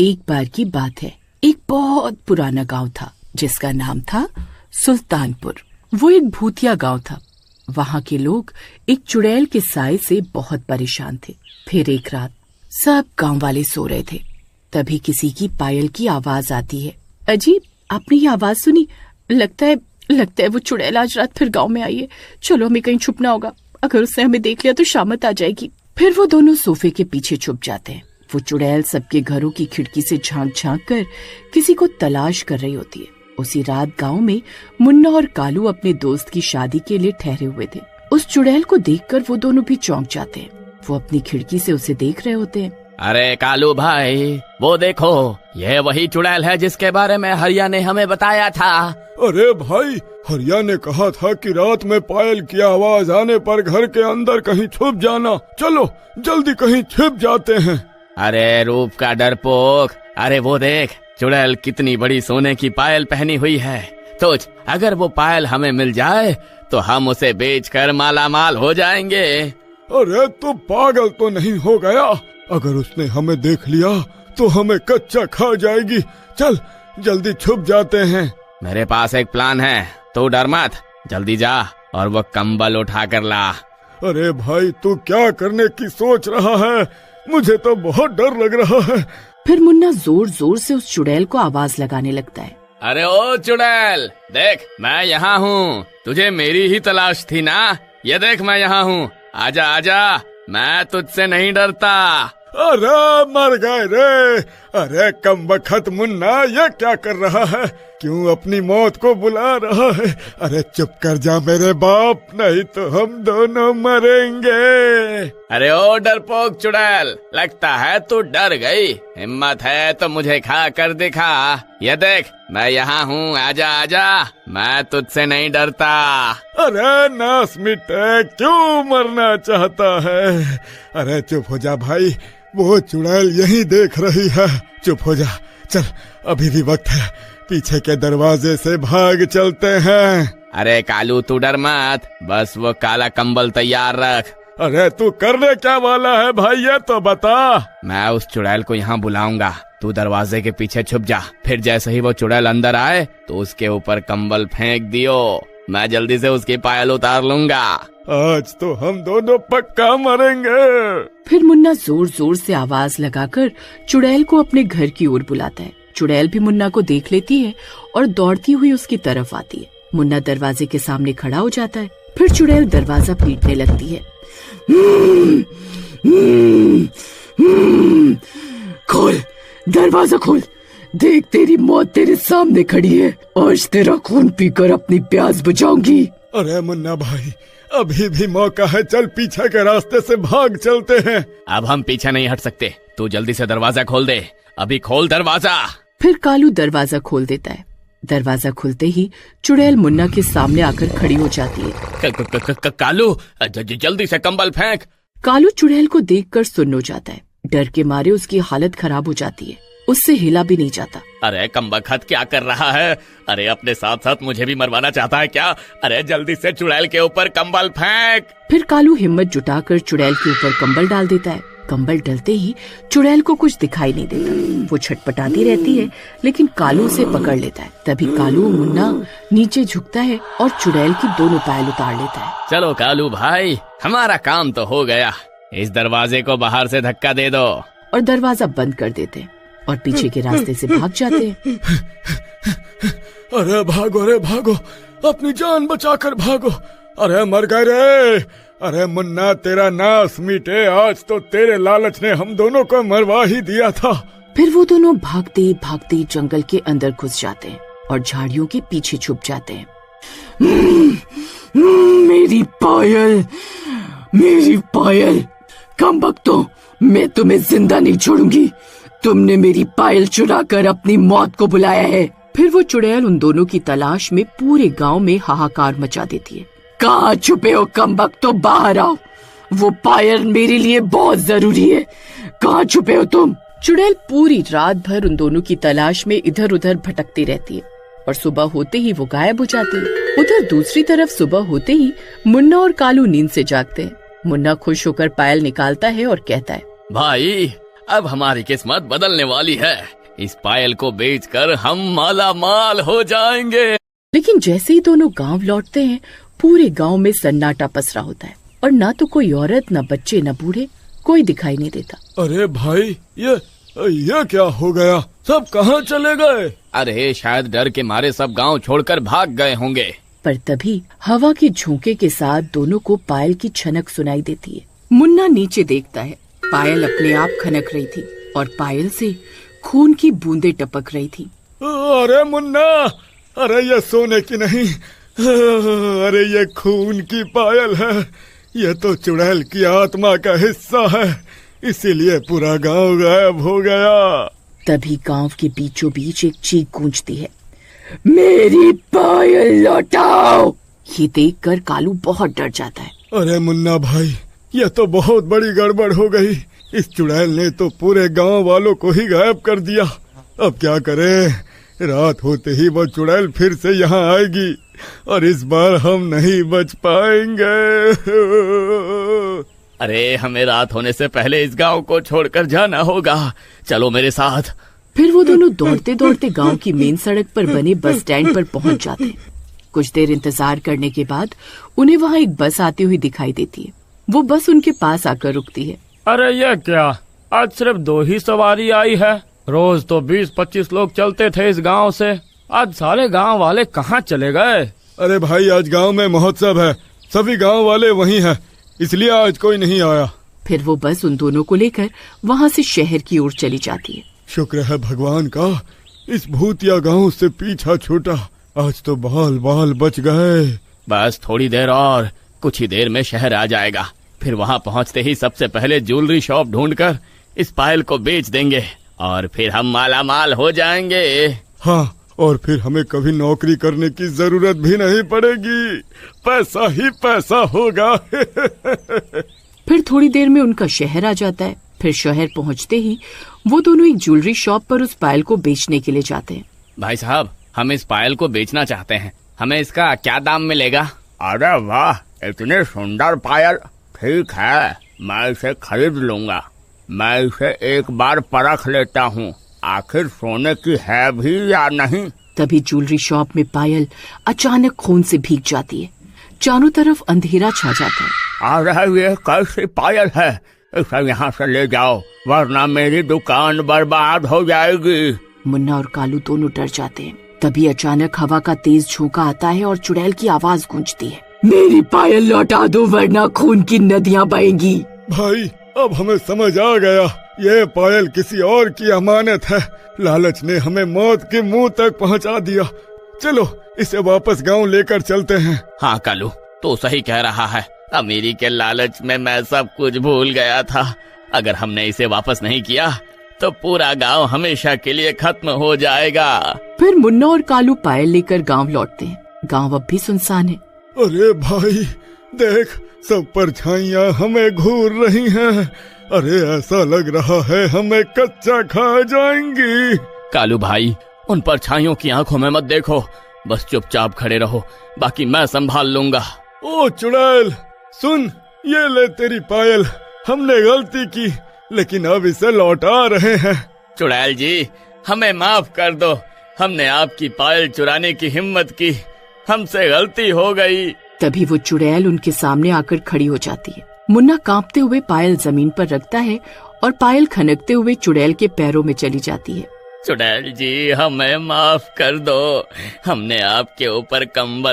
एक बार की बात है। एक बहुत पुराना गांव था जिसका नाम था सुल्तानपुर। वो एक भूतिया गांव था। वहां के लोग एक चुड़ैल के साए से बहुत परेशान थे। फिर एक रात सब गांव वाले सो रहे थे, तभी किसी की पायल की आवाज आती है। अजीब, आपने ये आवाज सुनी? लगता है वो चुड़ैल आज रात फिर गांव में आई है। चलो हमें कहीं छुपना होगा, अगर उसने हमें देख लिया तो शामत आ जाएगी। फिर वो दोनों सोफे के पीछे छुप जाते हैं। वो चुड़ैल सबके घरों की खिड़की से झांक झांक कर किसी को तलाश कर रही होती है। उसी रात गांव में मुन्ना और कालू अपने दोस्त की शादी के लिए ठहरे हुए थे। उस चुड़ैल को देखकर वो दोनों भी चौंक जाते हैं। वो अपनी खिड़की से उसे देख रहे होते हैं। अरे कालू भाई, वो देखो, ये वही चुड़ैल है जिसके बारे में हरिया ने हमें बताया था। अरे भाई, हरिया ने कहा था कि रात में पायल की आवाज आने पर घर के अंदर कहीं छुप जाना। चलो जल्दी कहीं छिप जाते हैं। अरे रूप का डरपोक, अरे वो देख, चुड़ैल कितनी बड़ी सोने की पायल पहनी हुई है। सोच, अगर वो पायल हमें मिल जाए तो हम उसे बेचकर माला माल हो जाएंगे। अरे तू पागल तो नहीं हो गया? अगर उसने हमें देख लिया तो हमें कच्चा खा जाएगी। चल जल्दी छुप जाते हैं। मेरे पास एक प्लान है, तू डर मत, जल्दी जा और वो कंबल उठा कर ला। अरे भाई, तू क्या करने की सोच रहा है? मुझे तो बहुत डर लग रहा है। फिर मुन्ना जोर जोर से उस चुड़ैल को आवाज लगाने लगता है। अरे ओ चुड़ैल, देख मैं यहाँ हूँ, तुझे मेरी ही तलाश थी ना? ये देख मैं यहाँ हूँ, आजा आजा, मैं तुझसे नहीं डरता। अरे मर गए रे। अरे कमबख्त मुन्ना, ये क्या कर रहा है? क्यों अपनी मौत को बुला रहा है? अरे चुप कर जा मेरे बाप, नहीं तो हम दोनों मरेंगे। अरे ओ डरपोक चुड़ैल, लगता है तू डर गई। हिम्मत है तो मुझे खा कर दिखा। ये देख मैं यहाँ हूँ, आजा आजा, मैं तुझसे नहीं डरता। अरे नास मिटे, क्यों मरना चाहता है? अरे चुप हो जा भाई, वो चुड़ैल यही देख रही है। चुप हो जा, चल अभी भी वक्त है, पीछे के दरवाजे से भाग चलते हैं। अरे कालू तू डर मत, बस वो काला कंबल तैयार रख। अरे तू करने क्या वाला है भाई, ये तो बता। मैं उस चुड़ैल को यहाँ बुलाऊंगा, तू दरवाजे के पीछे छुप जा। फिर जैसे ही वो चुड़ैल अंदर आए तो उसके ऊपर कंबल फेंक दियो, मैं जल्दी से उसकी पायल उतार लूंगा। आज तो हम दोनों पक्का मरेंगे। फिर मुन्ना जोर जोर से आवाज लगाकर चुड़ैल को अपने घर की ओर बुलाता है। चुड़ैल भी मुन्ना को देख लेती है और दौड़ती हुई उसकी तरफ आती है। मुन्ना दरवाजे के सामने खड़ा हो जाता है। फिर चुड़ैल दरवाजा पीटने लगती है। खोल, दरवाजा खोल, देख तेरी मौत तेरे सामने खड़ी है। आज तेरा खून पीकर अपनी प्यास बुझाऊंगी। अरे मुन्ना भाई, अभी भी मौका है, चल पीछे के रास्ते से भाग चलते हैं। अब हम पीछे नहीं हट सकते, तू जल्दी से दरवाजा खोल दे, अभी खोल दरवाजा। फिर कालू दरवाजा खोल देता है। दरवाजा खुलते ही चुड़ैल मुन्ना के सामने आकर खड़ी हो जाती है। कालू जल्दी से कंबल फेंक। कालू चुड़ैल को देखकर सुन्न हो जाता है। डर के मारे उसकी हालत खराब हो जाती है, उससे हिला भी नहीं जाता। अरे कमबख्त क्या कर रहा है? अरे अपने साथ साथ मुझे भी मरवाना चाहता है क्या? अरे जल्दी से चुड़ैल के ऊपर कंबल फेंक। फिर कालू हिम्मत जुटाकर चुड़ैल के ऊपर कंबल डाल देता है। कंबल डलते ही चुड़ैल को कुछ दिखाई नहीं देता। वो छटपटाती रहती है, लेकिन कालू उसे पकड़ लेता है। तभी कालू मुन्ना नीचे झुकता है और चुड़ैल की दोनों पायल उतार लेता है। चलो कालू भाई, हमारा काम तो हो गया, इस दरवाजे को बाहर से धक्का दे दो। और दरवाजा बंद कर देते हैं और पीछे के रास्ते से भाग जाते हैं। अरे भागो, अपनी जान बचाकर भागो। अरे मर गए रे। अरे मुन्ना, तेरा नाश मिटे, आज तो तेरे लालच ने हम दोनों को मरवा ही दिया था। फिर वो दोनों भागते भागते जंगल के अंदर घुस जाते हैं और झाड़ियों के पीछे छुप जाते हैं। मेरी पायल, कमबख्तों, मैं तुम्हें जिंदा नहीं छोड़ूंगी। तुमने मेरी पायल चुराकर अपनी मौत को बुलाया है। फिर वो चुड़ैल उन दोनों की तलाश में पूरे गांव में हाहाकार मचा देती है। कहाँ छुपे हो कमबख्तों, बाहर आओ, वो पायल मेरे लिए बहुत जरूरी है। कहाँ छुपे हो तुम? चुड़ैल पूरी रात भर उन दोनों की तलाश में इधर उधर भटकती रहती है और सुबह होते ही वो गायब हो जाती है। उधर दूसरी तरफ सुबह होते ही मुन्ना और कालू नींद से जागते हैं। मुन्ना खुश होकर पायल निकालता है और कहता है, भाई अब हमारी किस्मत बदलने वाली है। इस पायल को बेचकर हम माला माल हो जाएंगे। लेकिन जैसे ही दोनों गांव लौटते हैं, पूरे गांव में सन्नाटा पसरा होता है और ना तो कोई औरत, न बच्चे, न बूढ़े, कोई दिखाई नहीं देता। अरे भाई, ये क्या हो गया? सब कहाँ चले गए? अरे शायद डर के मारे सब गांव छोड़कर भाग गए होंगे। पर तभी हवा के झोंके के साथ दोनों को पायल की छनक सुनाई देती है। मुन्ना नीचे देखता है। पायल अपने आप खनक रही थी और पायल से खून की बूंदें टपक रही थी। अरे मुन्ना, अरे ये सोने की नहीं, अरे ये खून की पायल है। ये तो चुड़ैल की आत्मा का हिस्सा है, इसीलिए पूरा गांव गायब हो गया। तभी गांव के बीचों बीच एक चीख गूंजती है, मेरी पायल लौटाओ। ये देखकर कालू बहुत डर जाता है। अरे मुन्ना भाई, यह तो बहुत बड़ी गड़बड़ हो गई। इस चुड़ैल ने तो पूरे गांव वालों को ही गायब कर दिया। अब क्या करें? रात होते ही वो चुड़ैल फिर से यहाँ आएगी और इस बार हम नहीं बच पाएंगे। अरे हमें रात होने से पहले इस गांव को छोड़कर जाना होगा। चलो मेरे साथ। फिर वो दोनों दौड़ते दौड़ते गांव की मेन सड़क पर बने बस स्टैंड पर पहुंच जाते हैं। कुछ देर इंतजार करने के बाद उन्हें वहाँ एक बस आती हुई दिखाई देती है। वो बस उनके पास आकर रुकती है। अरे ये क्या, आज सिर्फ 2 ही सवारी आई है। रोज तो 20-25 लोग चलते थे इस गांव से, आज सारे गांव वाले कहाँ चले गए? अरे भाई, आज गांव में महोत्सव है, सभी गांव वाले वहीं हैं, इसलिए आज कोई नहीं आया। फिर वो बस उन दोनों को लेकर वहाँ से शहर की ओर चली जाती है। शुक्र है भगवान का, इस भूतिया गांव से पीछा छूटा। आज तो बाल बाल बच गए। बस थोड़ी देर और, कुछ ही देर में शहर आ जाएगा। फिर वहाँ पहुँचते ही सबसे पहले ज्वेलरी शॉप ढूंढकर इस पायल को बेच देंगे और फिर हम माला माल हो जाएंगे। हाँ, और फिर हमें कभी नौकरी करने की जरूरत भी नहीं पड़ेगी, पैसा ही पैसा होगा। फिर थोड़ी देर में उनका शहर आ जाता है। फिर शहर पहुंचते ही वो दोनों एक ज्वेलरी शॉप पर उस पायल को बेचने के लिए जाते हैं। भाई साहब, हम इस पायल को बेचना चाहते हैं, हमें इसका क्या दाम मिलेगा? अरे वाह, इतनी सुंदर पायल, ठीक है, मैं इसे खरीद लूंगा। मैं इसे एक बार परख लेता हूँ, आखिर सोने की है भी या नहीं। तभी ज्वेलरी शॉप में पायल अचानक खून से भीग जाती है। चारों तरफ अंधेरा छा जाता है। अरे ये कैसी पायल है, इसे यहाँ से ले जाओ वरना मेरी दुकान बर्बाद हो जाएगी। मुन्ना और कालू दोनों डर जाते हैं। तभी अचानक हवा का तेज झोंका आता है और चुड़ैल की आवाज गूंजती है, मेरी पायल लौटा दो वरना खून की नदियाँ बहेंगी। भाई, अब हमें समझ आ गया, ये पायल किसी और की अमानत है। लालच ने हमें मौत के मुंह तक पहुंचा दिया। चलो इसे वापस गांव लेकर चलते हैं। हाँ कालू, तो सही कह रहा है। अमीरी के लालच में मैं सब कुछ भूल गया था। अगर हमने इसे वापस नहीं किया तो पूरा गांव हमेशा के लिए खत्म हो जाएगा। फिर मुन्ना और कालू पायल लेकर गांव लौटते हैं। गांव अब भी सुनसान है। अरे भाई देख, सब परछाइयाँ हमें घूर रही हैं। अरे ऐसा लग रहा है हमें कच्चा खा जाएंगी। कालू भाई, उन परछाइयों की आंखों में मत देखो, बस चुपचाप खड़े रहो, बाकी मैं संभाल लूंगा। ओ चुड़ैल सुन, ये ले तेरी पायल। हमने गलती की लेकिन अब इसे लौटा रहे हैं। चुड़ैल जी, हमें माफ कर दो, हमने आपकी पायल चुराने की हिम्मत की, हमसे गलती हो गई। तभी वो चुड़ैल उनके सामने आकर खड़ी हो जाती है। मुन्ना कांपते हुए पायल जमीन पर रखता है और पायल खनकते हुए चुड़ैल के पैरों में चली जाती है। चुड़ैल जी, हमें माफ कर दो, हमने आपके ऊपर कंबल